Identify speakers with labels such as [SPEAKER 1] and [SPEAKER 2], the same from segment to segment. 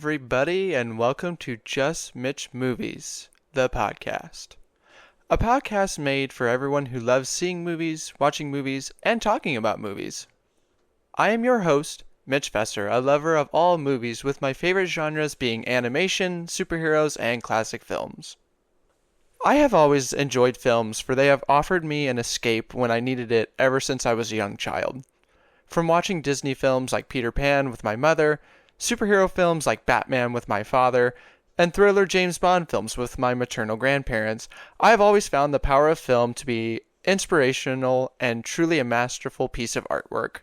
[SPEAKER 1] everybody, and welcome to Just Mitch Movies, the podcast. A podcast made for everyone who loves seeing movies, watching movies, and talking about movies. I am your host, Mitch Fesser, a lover of all movies, with my favorite genres being animation, superheroes, and classic films. I have always enjoyed films, for they have offered me an escape when I needed it ever since I was a young child. From watching Disney films like Peter Pan with my mother, superhero films like Batman with my father, and thriller James Bond films with my maternal grandparents, I have always found the power of film to be inspirational and truly a masterful piece of artwork.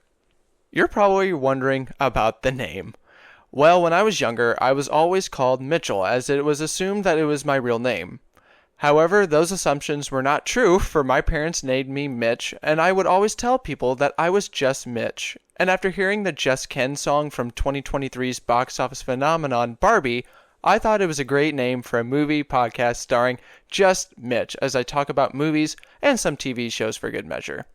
[SPEAKER 1] You're probably wondering about the name. Well, when I was younger, I was always called Mitchell, as it was assumed that it was my real name. However, those assumptions were not true, for my parents named me Mitch, and I would always tell people that I was just Mitch. And after hearing the Just Ken song from 2023's box office phenomenon Barbie, I thought it was a great name for a movie podcast starring just Mitch, as I talk about movies and some TV shows for good measure.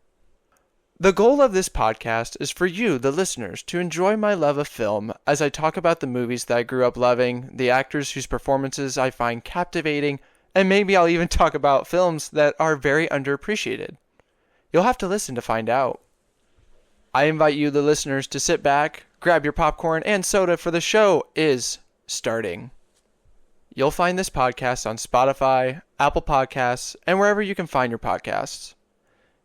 [SPEAKER 1] The goal of this podcast is for you, the listeners, to enjoy my love of film as I talk about the movies that I grew up loving, the actors whose performances I find captivating, and maybe I'll even talk about films that are very underappreciated. You'll have to listen to find out. I invite you, the listeners, to sit back, grab your popcorn and soda, for the show is starting. You'll find this podcast on Spotify, Apple Podcasts, and wherever you can find your podcasts.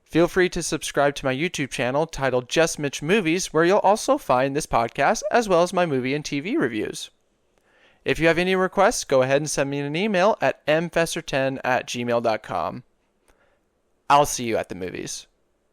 [SPEAKER 1] Feel free to subscribe to my YouTube channel titled Just Mitch Movies, where you'll also find this podcast as well as my movie and TV reviews. If you have any requests, go ahead and send me an email at mfesser10@gmail.com. I'll see you at the movies.